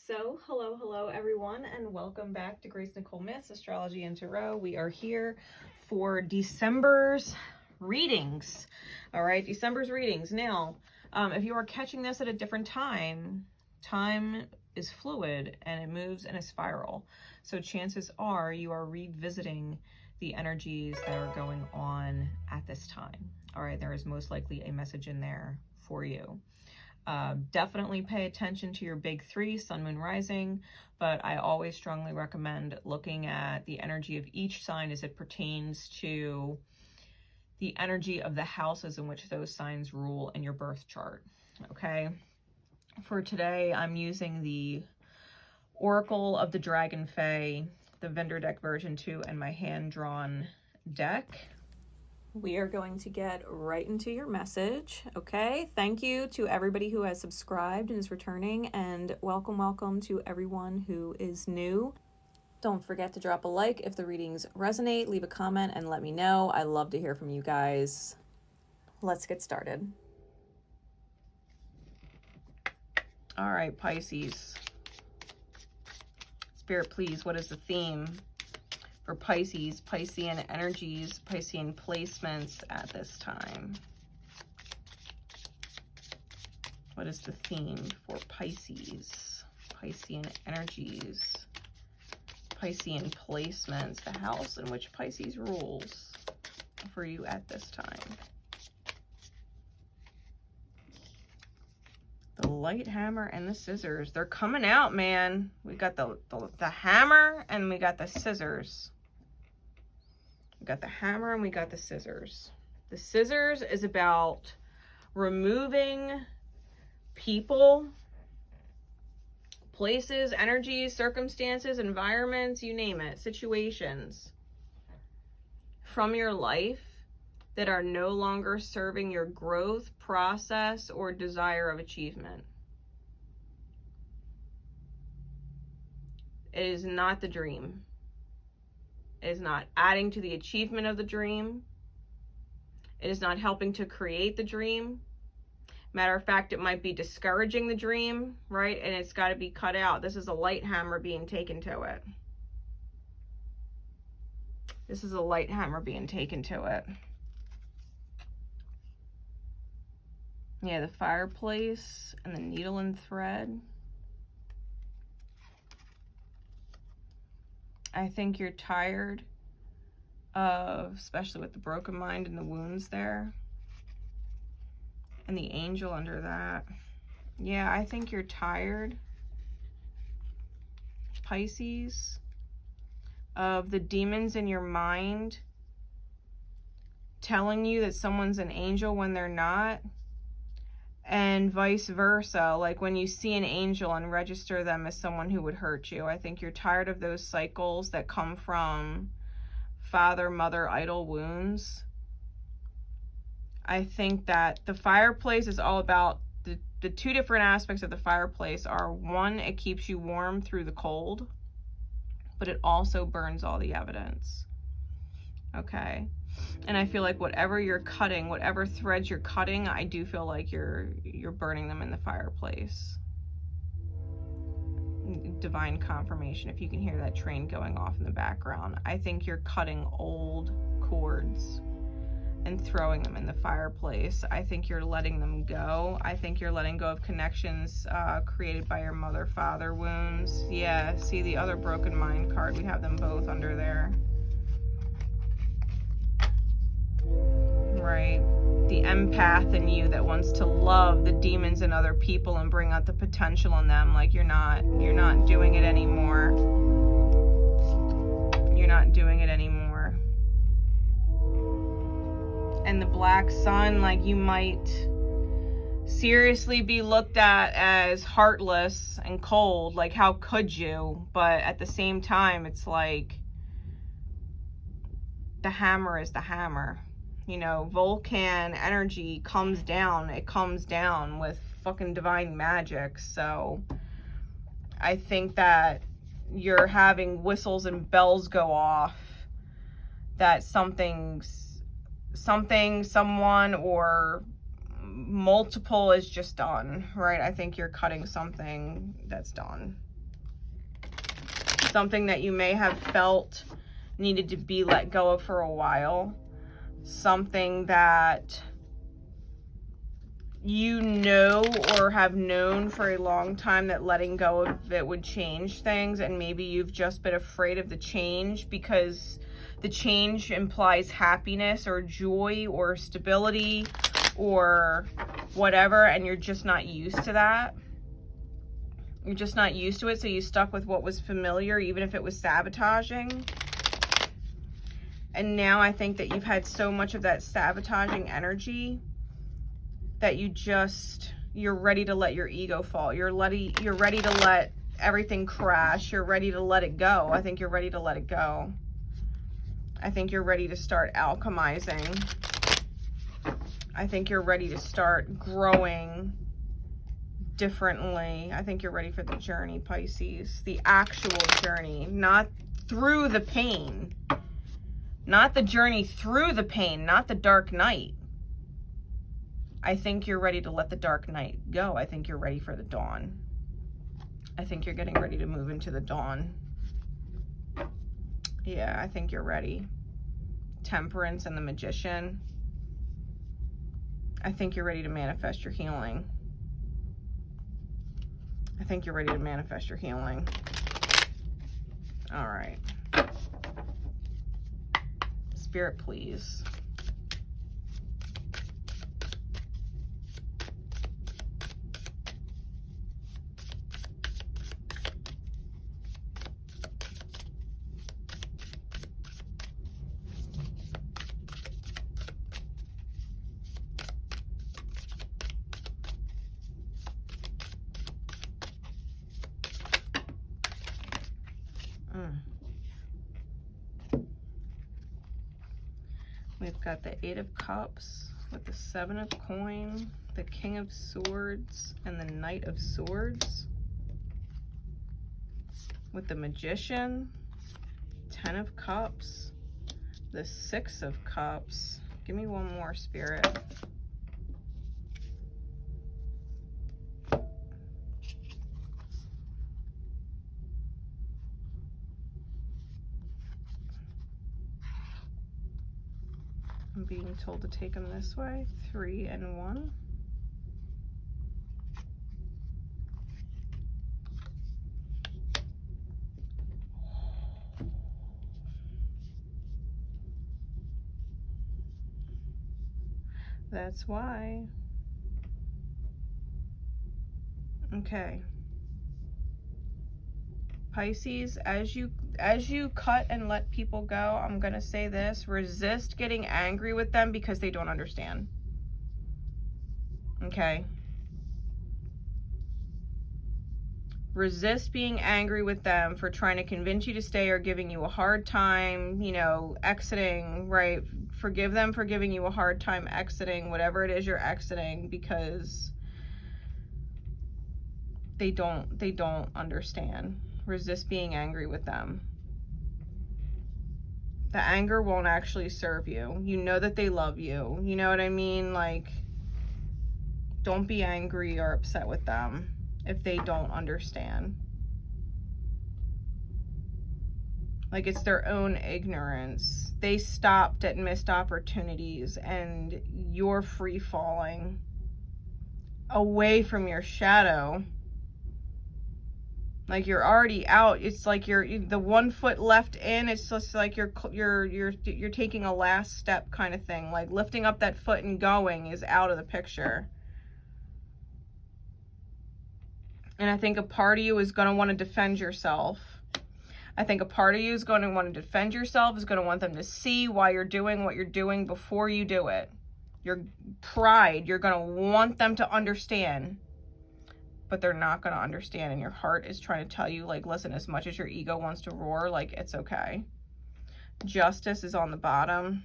So, hello everyone, and welcome back to GraceNicoleMyths, Astrology and Tarot. We are here for December's readings. All right, December's readings. Now, if you are catching this at a different time, time is fluid and it moves in a spiral. So chances are you are revisiting the energies that are going on at this time. All right, there is most likely a message in there for you. Definitely pay attention to your big three, sun, moon, rising, but I always strongly recommend looking at the energy of each sign as it pertains to the energy of the houses in which those signs rule in your birth chart. Okay, for today, I'm using the Oracle of the Dragon Fae, the vendor deck version 2, and my hand-drawn deck. We are going to get right into your message, okay? Thank you to everybody who has subscribed and is returning, and welcome to everyone who is new. Don't forget to drop a like if the readings resonate, leave a comment, and let me know. I love to hear from you guys. Let's get started. All right, Pisces. Spirit, please, what is the theme for Pisces, Piscean energies, Piscean placements at this time? What is the theme for Pisces, Piscean energies, Piscean placements, the house in which Pisces rules for you at this time? The light hammer and the scissors. They're coming out, man. We got the hammer and we got the scissors. We got the hammer and we got the scissors. The scissors is about removing people, places, energies, circumstances, environments, you name it, situations from your life that are no longer serving your growth, process, or desire of achievement. It is not the dream. It is not adding to the achievement of the dream. It is not helping to create the dream. Matter of fact, it might be discouraging the dream, right? And it's got to be cut out. This is a light hammer being taken to it. This is a light hammer being taken to it. Yeah, the fireplace and the needle and thread. I think you're tired of, especially with the broken mind and the wounds there. And the angel under that. Yeah, I think you're tired, Pisces, of the demons in your mind telling you that someone's an angel when they're not. And vice versa, like when you see an angel and register them as someone who would hurt you. I think you're tired of those cycles that come from father, mother, idol wounds. I think that the fireplace is all about, the two different aspects of the fireplace are, one, it keeps you warm through the cold, but it also burns all the evidence. Okay. And I feel like whatever you're cutting, whatever threads you're cutting, I do feel like you're burning them in the fireplace. Divine confirmation, if you can hear that train going off in the background. I think you're cutting old cords and throwing them in the fireplace. I think you're letting them go. I think you're letting go of connections created by your mother-father wounds. Yeah, see the other broken mind card? We have them both under there. Right, the empath in you that wants to love the demons in other people and bring out the potential in them. Like you're not doing it anymore. You're not doing it anymore. And the black sun, like you might seriously be looked at as heartless and cold. Like how could you? But at the same time, it's like the hammer is the hammer. You know, Vulcan energy comes down. It comes down with fucking divine magic. So I think that you're having whistles and bells go off that someone, or multiple is just done, right? I think you're cutting something that's done. Something that you may have felt needed to be let go of for a while. Something that you know or have known for a long time that letting go of it would change things, and maybe you've just been afraid of the change because the change implies happiness or joy or stability or whatever, and you're just not used to that. You're just not used to it, so you stuck with what was familiar, even if it was sabotaging. And now I think that you've had so much of that sabotaging energy that you're ready to let your ego fall. You're ready to let everything crash. You're ready to let it go. I think you're ready to let it go. I think you're ready to start alchemizing. I think you're ready to start growing differently. I think you're ready for the journey, Pisces. The actual journey, not through the pain. Not the journey through the pain, not the dark night. I think you're ready to let the dark night go. I think you're ready for the dawn. I think you're getting ready to move into the dawn. Yeah, I think you're ready. Temperance and the Magician. I think you're ready to manifest your healing. I think you're ready to manifest your healing. All right. Spirit, please. We've got the Eight of Cups with the Seven of Coins, the King of Swords, and the Knight of Swords. With the Magician, 10 of Cups, the Six of Cups. Give me one more, Spirit. I'm being told to take them this way. 3 and 1. That's why. Okay. Pisces, as you cut and let people go, I'm going to say this: resist getting angry with them because they don't understand. Okay? Resist being angry with them for trying to convince you to stay or giving you a hard time, you know, exiting, right? Forgive them for giving you a hard time exiting, whatever it is you're exiting, because they don't understand. Resist being angry with them. The anger won't actually serve you. You know that they love you. You know what I mean? Like, don't be angry or upset with them if they don't understand. Like, it's their own ignorance. They stopped at missed opportunities, and you're free falling away from your shadow. Like, you're already out. It's like you're the 1 foot left in. It's just like you're taking a last step kind of thing. Like, lifting up that foot and going is out of the picture. And I think a part of you is going to want to defend yourself. I think a part of you is going to want to defend yourself, is going to want them to see why you're doing what you're doing before you do it. Your pride, you're going to want them to understand. But they're not going to understand, and your heart is trying to tell you, like, listen, as much as your ego wants to roar, like, it's okay. Justice is on the bottom.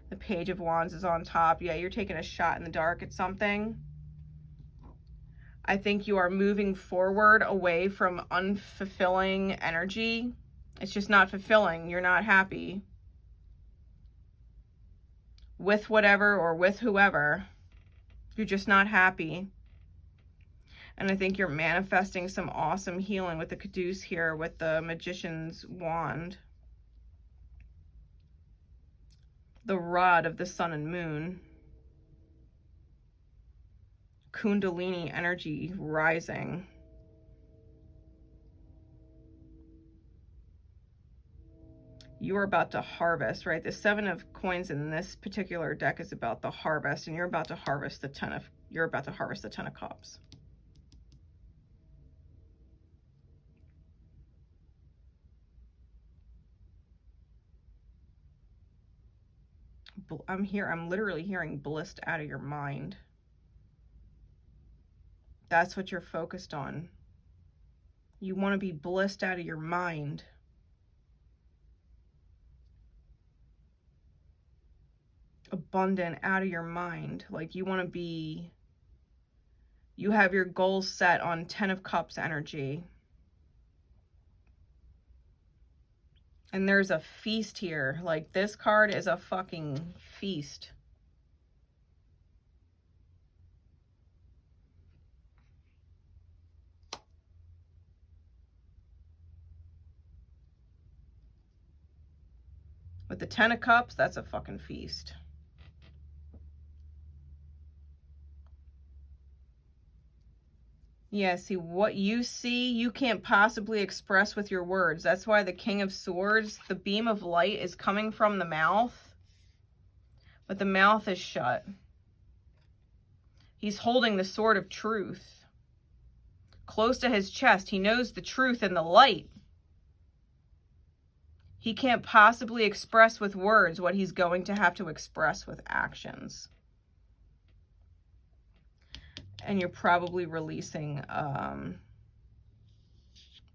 The Page of Wands is on top. Yeah, you're taking a shot in the dark at something. I think you are moving forward away from unfulfilling energy. It's just not fulfilling. You're not happy with whatever or with whoever. You're just not happy. And I think you're manifesting some awesome healing with the Caduce here with the Magician's wand. The rod of the sun and moon. Kundalini energy rising. You're about to harvest, right? The 7 of coins in this particular deck is about the harvest, and you're about to harvest the 10 of cups. I'm literally hearing blissed out of your mind. That's what you're focused on. You want to be blissed out of your mind. Abundant out of your mind. Like you want to be, you have your goals set on 10 of cups energy. And there's a feast here. Like this card is a fucking feast. With the 10 of cups, that's a fucking feast. Yeah, see, what you see, you can't possibly express with your words. That's why the King of Swords, the beam of light is coming from the mouth, but the mouth is shut. He's holding the sword of truth close to his chest. He knows the truth and the light. He can't possibly express with words what he's going to have to express with actions. And you're probably releasing,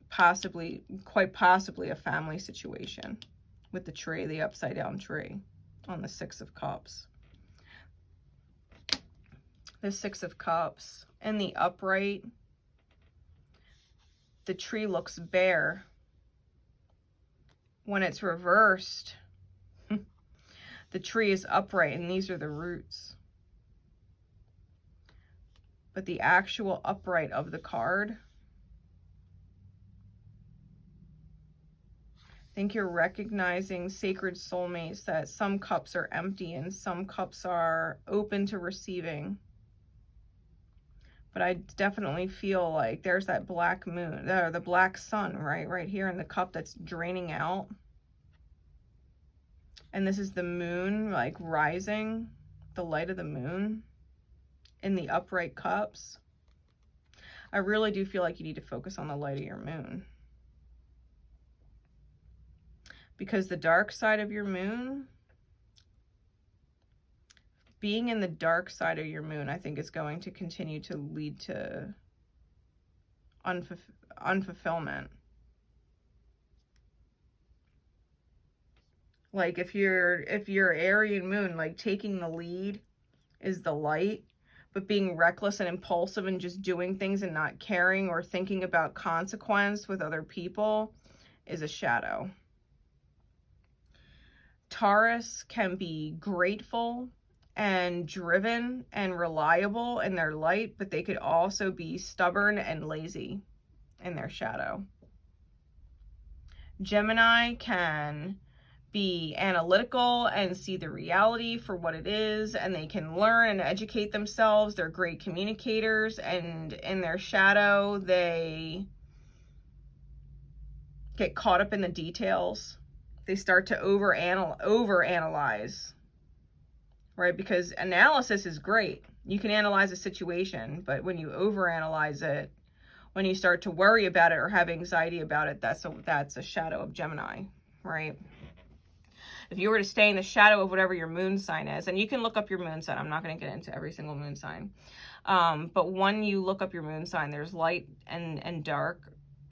quite possibly a family situation with the tree, the upside down tree on the 6 of cups. The 6 of cups in the upright, the tree looks bare. When it's reversed, the tree is upright and these are the roots. But the actual upright of the card, I think you're recognizing, sacred soulmates, that some cups are empty and some cups are open to receiving. But I definitely feel like there's that black moon, or the black sun, right here in the cup that's draining out. And this is the moon, like rising, the light of the moon in the upright cups. I really do feel like you need to focus on the light of your moon. Because the dark side of your moon, being in the dark side of your moon, I think is going to continue to lead to unfulfillment. Like if your Aryan moon, like taking the lead is the light, but being reckless and impulsive and just doing things and not caring or thinking about consequence with other people is a shadow. Taurus can be grateful and driven and reliable in their light, but they could also be stubborn and lazy in their shadow. Gemini can be analytical and see the reality for what it is, and they can learn and educate themselves. They're great communicators, and in their shadow, they get caught up in the details. They start to overanalyze, right? Because analysis is great. You can analyze a situation, but when you overanalyze it, when you start to worry about it or have anxiety about it, that's a shadow of Gemini, right? If you were to stay in the shadow of whatever your moon sign is, and you can look up your moon sign. I'm not going to get into every single moon sign. But when you look up your moon sign, there's light and dark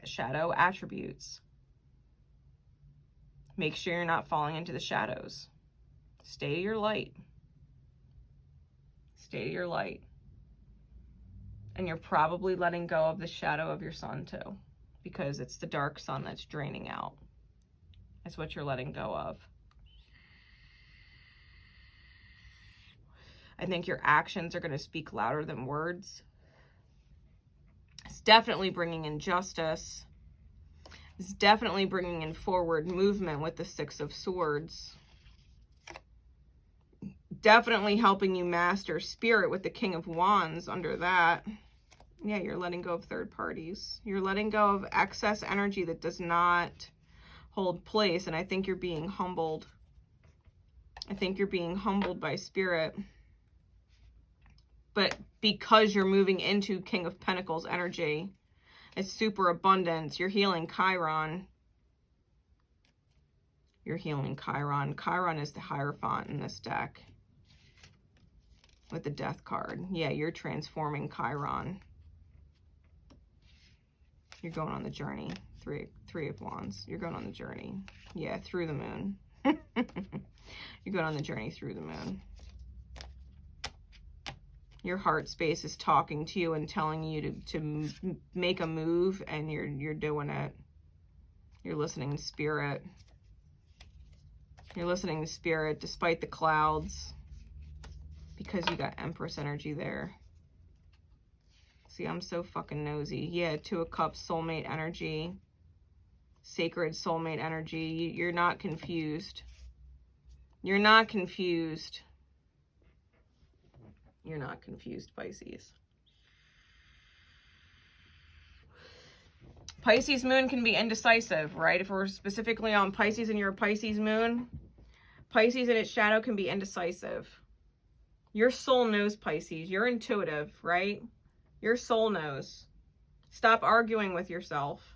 shadow attributes. Make sure you're not falling into the shadows. Stay to your light. Stay to your light. And you're probably letting go of the shadow of your sun too, because it's the dark sun that's draining out. That's what you're letting go of. I think your actions are going to speak louder than words. It's definitely bringing in justice. It's definitely bringing in forward movement with the Six of Swords. Definitely helping you master spirit with the King of Wands under that. Yeah, you're letting go of third parties. You're letting go of excess energy that does not hold place. And I think you're being humbled. I think you're being humbled by spirit. But because you're moving into King of Pentacles energy, it's super abundance. You're healing Chiron. You're healing Chiron. Chiron is the Hierophant in this deck with the Death card. Yeah, you're transforming Chiron. You're going on the journey. Three of Wands. You're going on the journey. Yeah, through the moon. You're going on the journey through the moon. Your heart space is talking to you and telling you to make a move, and you're doing it. You're listening to spirit. You're listening to spirit despite the clouds, because you got Empress energy there. See, I'm so fucking nosy. Yeah, Two of Cups, soulmate energy. Sacred soulmate energy. You're not confused. You're not confused. You're not confused, Pisces. Pisces moon can be indecisive, right? If we're specifically on Pisces and you're a Pisces moon, Pisces in its shadow can be indecisive. Your soul knows, Pisces. You're intuitive, right? Your soul knows. Stop arguing with yourself.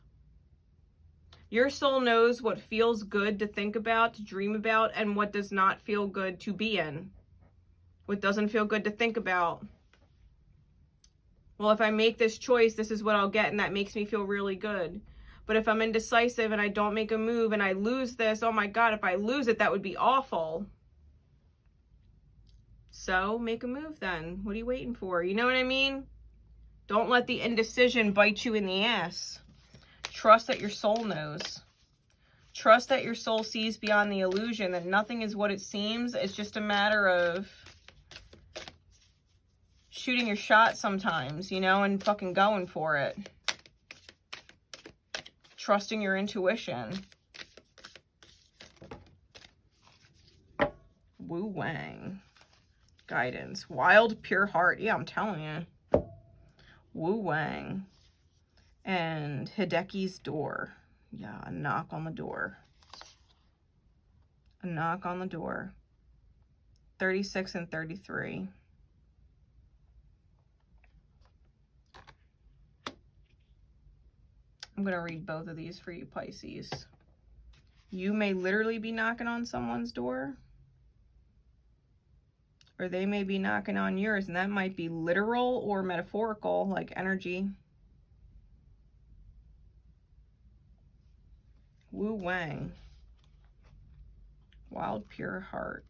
Your soul knows what feels good to think about, to dream about, and what does not feel good to be in. What doesn't feel good to think about. Well, if I make this choice, this is what I'll get, and that makes me feel really good. But if I'm indecisive and I don't make a move and I lose this, oh my God, if I lose it, that would be awful. So make a move then. What are you waiting for? You know what I mean? Don't let the indecision bite you in the ass. Trust that your soul knows. Trust that your soul sees beyond the illusion, that nothing is what it seems. It's just a matter of shooting your shot sometimes, you know, and fucking going for it. Trusting your intuition. Wu Wang. Guidance. Wild, pure heart. Yeah, I'm telling you. Wu Wang. And Hideki's door. Yeah, a knock on the door. A knock on the door. 36 and 33. I'm going to read both of these for you, Pisces. You may literally be knocking on someone's door, or they may be knocking on yours, and that might be literal or metaphorical, like energy. Wu Wang. Wild, pure heart.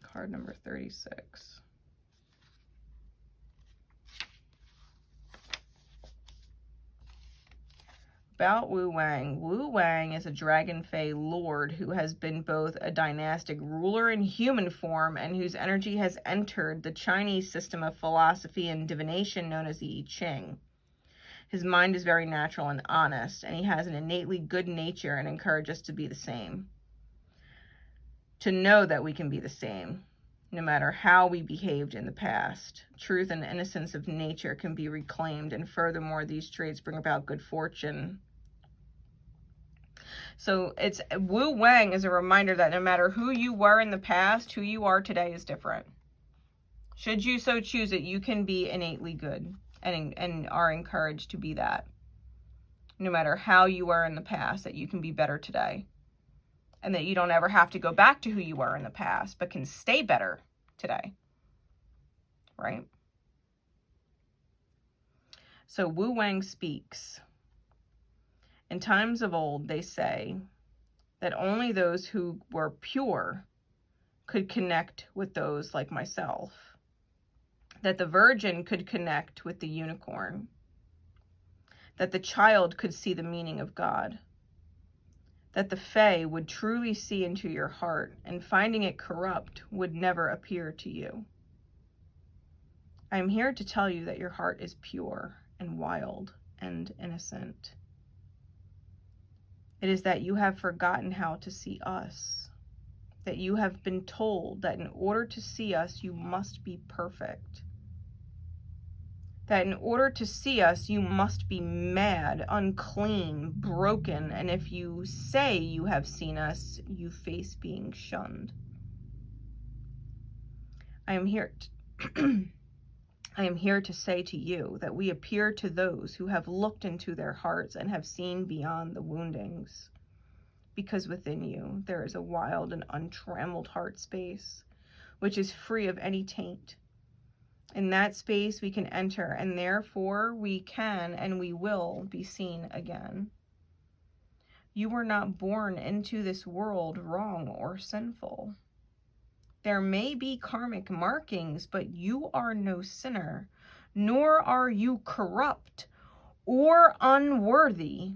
Card number 36. About Wu Wang. Wu Wang is a dragon fae lord who has been both a dynastic ruler in human form and whose energy has entered the Chinese system of philosophy and divination known as the I Ching. His mind is very natural and honest, and he has an innately good nature and encourages us to be the same. To know that we can be the same, no matter how we behaved in the past. Truth and innocence of nature can be reclaimed, and furthermore, these traits bring about good fortune. So it's Wu Wang is a reminder that no matter who you were in the past, who you are today is different. Should you so choose it, you can be innately good and are encouraged to be that. No matter how you were in the past, that you can be better today. And that you don't ever have to go back to who you were in the past, but can stay better today. Right? So Wu Wang speaks. In times of old, they say that only those who were pure could connect with those like myself. That the virgin could connect with the unicorn. That the child could see the meaning of God. That the fae would truly see into your heart, and finding it corrupt would never appear to you. I am here to tell you that your heart is pure and wild and innocent. It is that you have forgotten how to see us, that you have been told that in order to see us, you must be perfect, that in order to see us, you must be mad, unclean, broken, and if you say you have seen us, you face being shunned. I am here to say to you that we appear to those who have looked into their hearts and have seen beyond the woundings, because within you there is a wild and untrammeled heart space, which is free of any taint. In that space we can enter, and therefore we can and we will be seen again. You were not born into this world wrong or sinful. There may be karmic markings, but you are no sinner, nor are you corrupt or unworthy.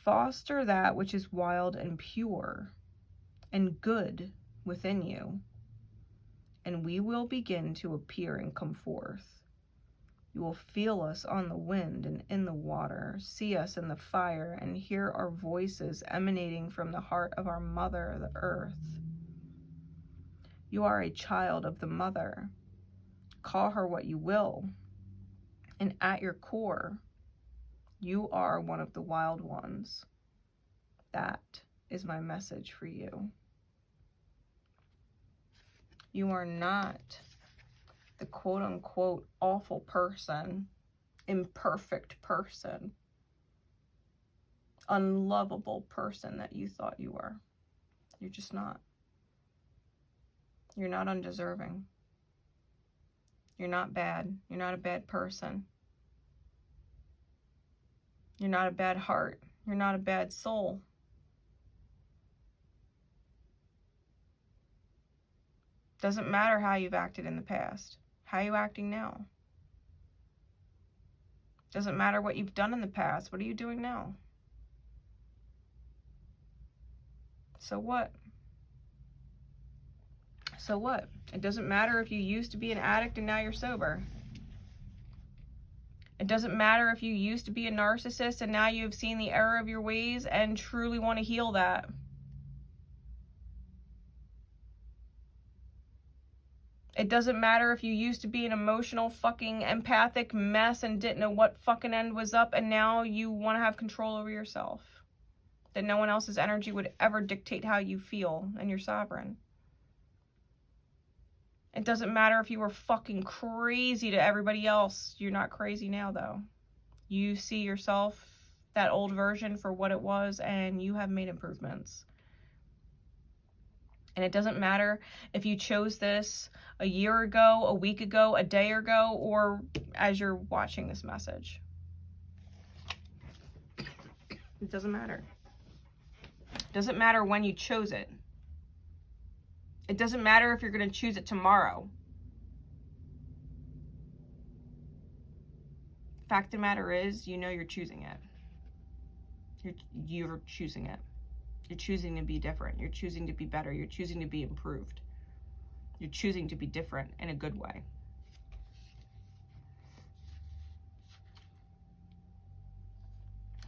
Foster that which is wild and pure and good within you, and we will begin to appear and come forth. You will feel us on the wind and in the water, see us in the fire, and hear our voices emanating from the heart of our mother, the earth. You are a child of the mother. Call her what you will, and at your core, you are one of the wild ones. That is my message for you. You are not the quote-unquote awful person, imperfect person, unlovable person that you thought you were. You're just not. You're not undeserving. You're not bad. You're not a bad person. You're not a bad heart. You're not a bad soul. Doesn't matter how you've acted in the past. How are you acting now? Doesn't matter what you've done in the past. What are you doing now? So what? So what? It doesn't matter if you used to be an addict and now you're sober. It doesn't matter if you used to be a narcissist and now you have seen the error of your ways and truly want to heal that. It doesn't matter if you used to be an emotional fucking empathic mess and didn't know what fucking end was up and now you want to have control over yourself. That no one else's energy would ever dictate how you feel and you're sovereign. It doesn't matter if you were fucking crazy to everybody else. You're not crazy now, though. You see yourself, that old version, for what it was, and you have made improvements. And it doesn't matter if you chose this a year ago, a week ago, a day ago, or as you're watching this message. It doesn't matter. It doesn't matter when you chose it. It doesn't matter if you're going to choose it tomorrow. Fact of the matter is, you know you're choosing it. You're choosing it. You're choosing to be different. You're choosing to be better. You're choosing to be improved. You're choosing to be different in a good way.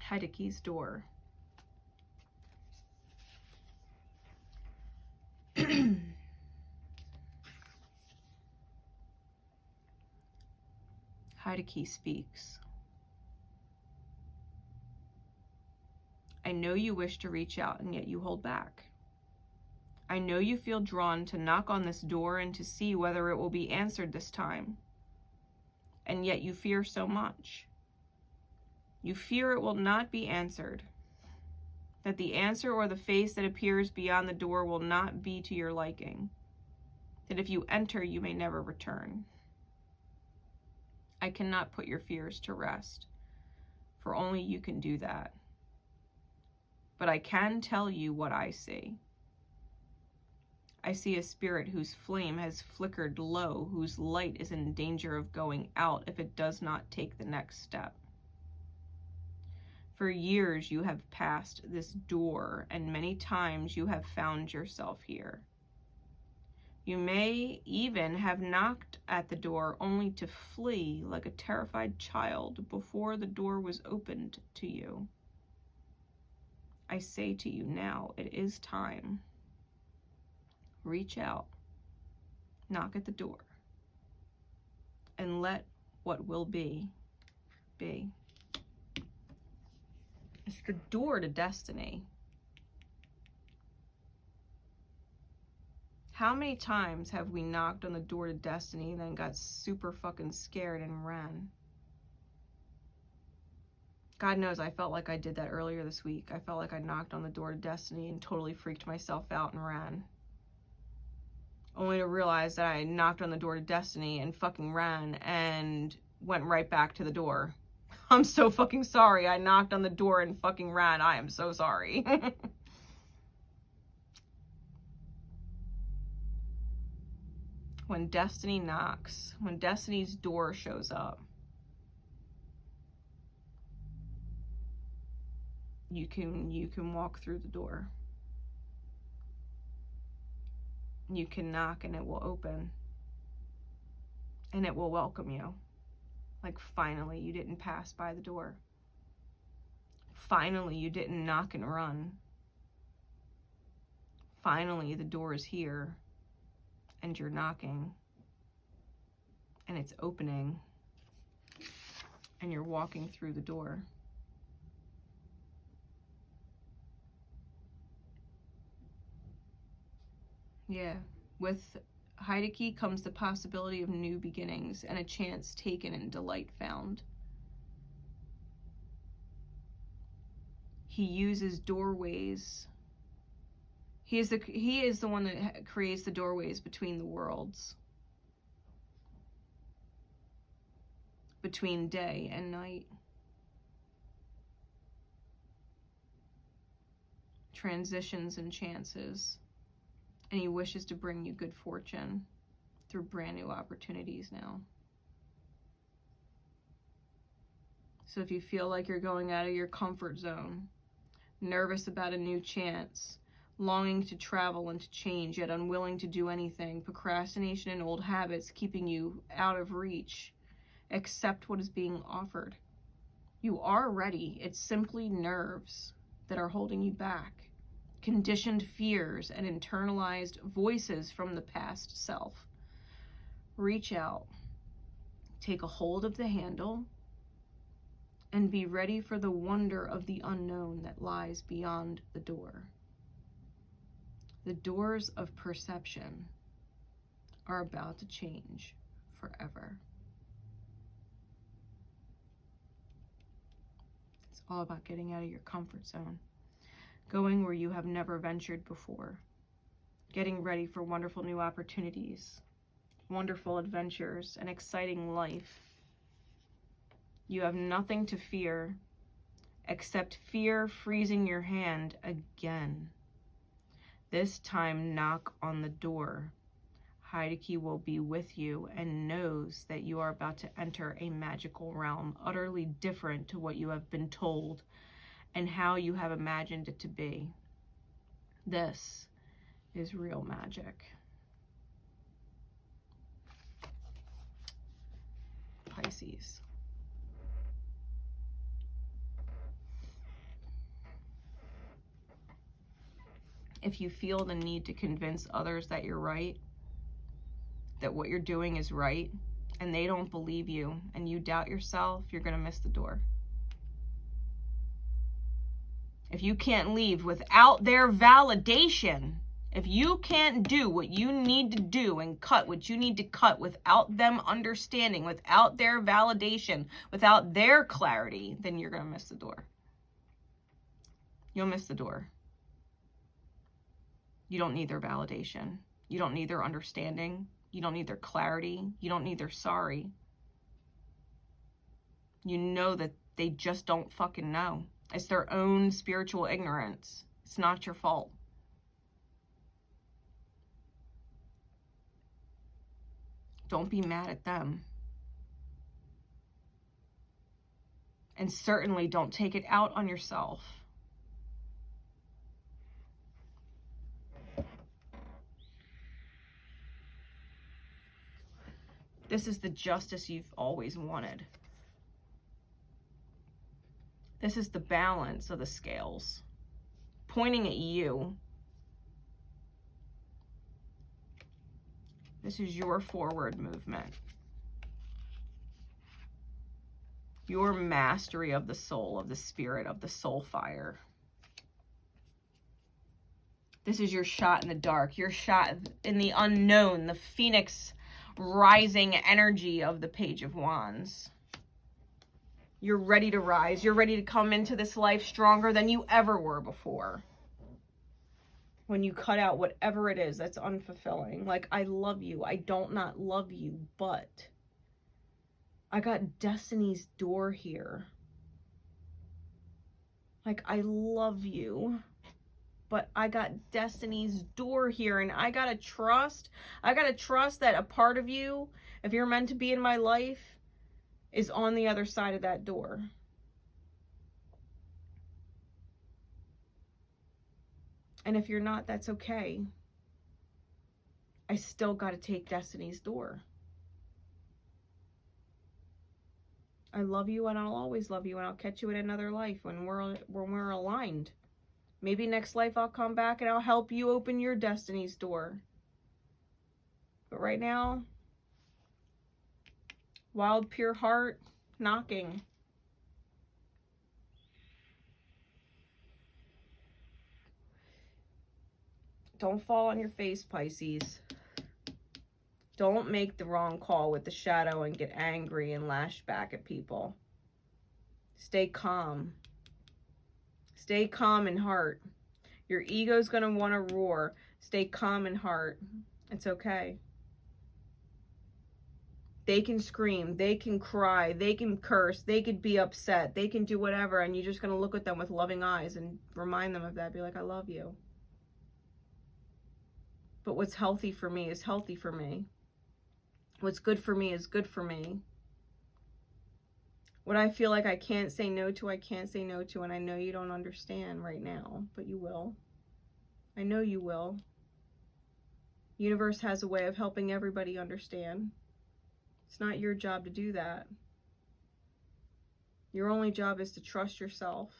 Heideke's door. Heideke speaks. I know you wish to reach out and yet you hold back. I know you feel drawn to knock on this door and to see whether it will be answered this time. And yet you fear so much. You fear it will not be answered. That the answer or the face that appears beyond the door will not be to your liking. That if you enter, you may never return. I cannot put your fears to rest, for only you can do that. But I can tell you what I see. I see a spirit whose flame has flickered low, whose light is in danger of going out if it does not take the next step. For years you have passed this door, and many times you have found yourself here. You may even have knocked at the door only to flee like a terrified child before the door was opened to you. I say to you now, it is time. Reach out, knock at the door, and let what will be, be. It's the door to destiny. How many times have we knocked on the door to destiny and then got super fucking scared and ran? God knows I felt like I did that earlier this week. I felt like I knocked on the door to destiny and totally freaked myself out and ran. Only to realize that I knocked on the door to destiny and fucking ran and went right back to the door. I'm so fucking sorry. I knocked on the door and fucking ran. I am so sorry. When destiny knocks, when destiny's door shows up, you can walk through the door. You can knock and it will open. And it will welcome you. Like, finally, you didn't pass by the door. Finally, you didn't knock and run. Finally, the door is here. And you're knocking. And it's opening. And you're walking through the door. Yeah, with Heideke comes the possibility of new beginnings and a chance taken and delight found. He uses doorways. He is the one that creates the doorways between the worlds. Between day and night. Transitions and chances. And he wishes to bring you good fortune through brand new opportunities now. So if you feel like you're going out of your comfort zone, nervous about a new chance, longing to travel and to change, yet unwilling to do anything, procrastination and old habits keeping you out of reach, accept what is being offered. You are ready. It's simply nerves that are holding you back. Conditioned fears and internalized voices from the past self. Reach out, take a hold of the handle, and be ready for the wonder of the unknown that lies beyond the door. The doors of perception are about to change forever. It's all about getting out of your comfort zone. Going where you have never ventured before, getting ready for wonderful new opportunities, wonderful adventures, an exciting life. You have nothing to fear except fear freezing your hand again. This time, knock on the door. Heideke will be with you and knows that you are about to enter a magical realm, utterly different to what you have been told and how you have imagined it to be. This is real magic. Pisces. If you feel the need to convince others that you're right, that what you're doing is right, and they don't believe you, and you doubt yourself, you're going to miss the door. If you can't leave without their validation, if you can't do what you need to do and cut what you need to cut without them understanding, without their validation, without their clarity, then you're going to miss the door. You'll miss the door. You don't need their validation. You don't need their understanding. You don't need their clarity. You don't need their sorry. You know that they just don't fucking know. It's their own spiritual ignorance. It's not your fault. Don't be mad at them. And certainly don't take it out on yourself. This is the justice you've always wanted. This is the balance of the scales pointing at you. This is your forward movement. Your mastery of the soul, of the spirit, of the soul fire. This is your shot in the dark, your shot in the unknown, the phoenix rising energy of the Page of Wands. You're ready to rise. You're ready to come into this life stronger than you ever were before. When you cut out whatever it is that's unfulfilling. Like, I love you. I don't not love you, but I got destiny's door here. Like, I love you, but I got destiny's door here, and I gotta trust that a part of you, if you're meant to be in my life, is on the other side of that door. And if you're not, that's okay. I still gotta take destiny's door. I love you, and I'll always love you, and I'll catch you in another life when we're aligned. Maybe next life I'll come back and I'll help you open your destiny's door. But right now, wild, pure heart knocking. Don't fall on your face, Pisces. Don't make the wrong call with the shadow and get angry and lash back at people. Stay calm. Stay calm in heart. Your ego's going to want to roar. Stay calm in heart. It's okay. They can scream. They can cry. They can curse. They could be upset. They can do whatever. And you're just going to look at them with loving eyes and remind them of that. Be like, I love you. But what's healthy for me is healthy for me. What's good for me is good for me. What I feel like I can't say no to, I can't say no to. And I know you don't understand right now, but you will. I know you will. The universe has a way of helping everybody understand. It's not your job to do that. Your only job is to trust yourself.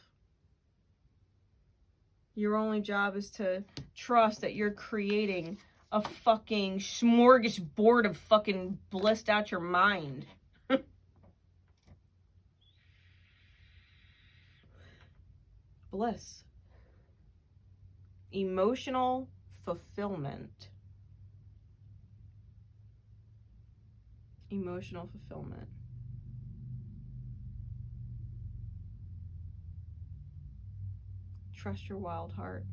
Your only job is to trust that you're creating a fucking smorgasbord of fucking blissed out your mind. Bliss. Emotional fulfillment. Emotional fulfillment. Trust your wild heart.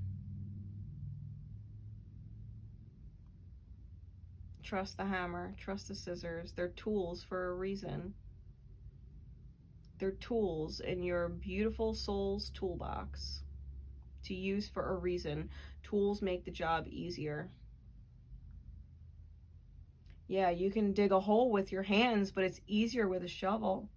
Trust the hammer. Trust the scissors. They're tools for a reason. They're tools in your beautiful soul's toolbox to use for a reason. Tools make the job easier. Yeah, you can dig a hole with your hands, but it's easier with a shovel.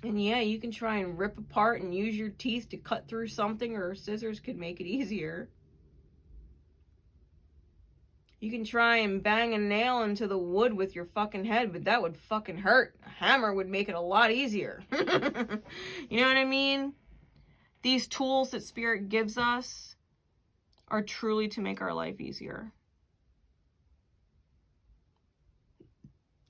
And yeah, you can try and rip apart and use your teeth to cut through something, or scissors could make it easier. You can try and bang a nail into the wood with your fucking head, but that would fucking hurt. A hammer would make it a lot easier. You know what I mean? These tools that Spirit gives us are truly to make our life easier.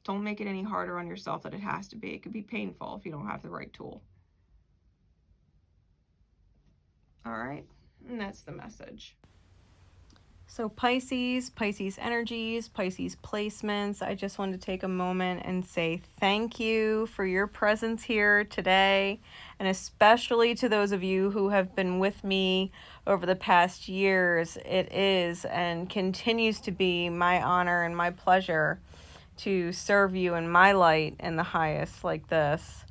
Don't make it any harder on yourself than it has to be. It could be painful if you don't have the right tool. All right, and that's the message. So Pisces energies, Pisces placements, I just wanted to take a moment and say thank you for your presence here today, and especially to those of you who have been with me over the past years. It is and continues to be my honor and my pleasure to serve you in my light in the highest like this.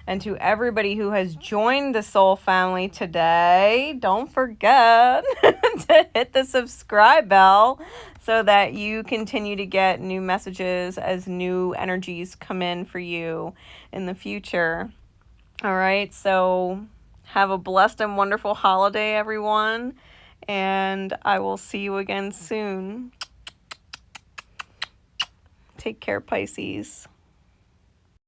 And to everybody who has joined the Soul family today, don't forget to hit the subscribe bell so that you continue to get new messages as new energies come in for you in the future. All right, so have a blessed and wonderful holiday, everyone, and I will see you again soon. Take care, Pisces.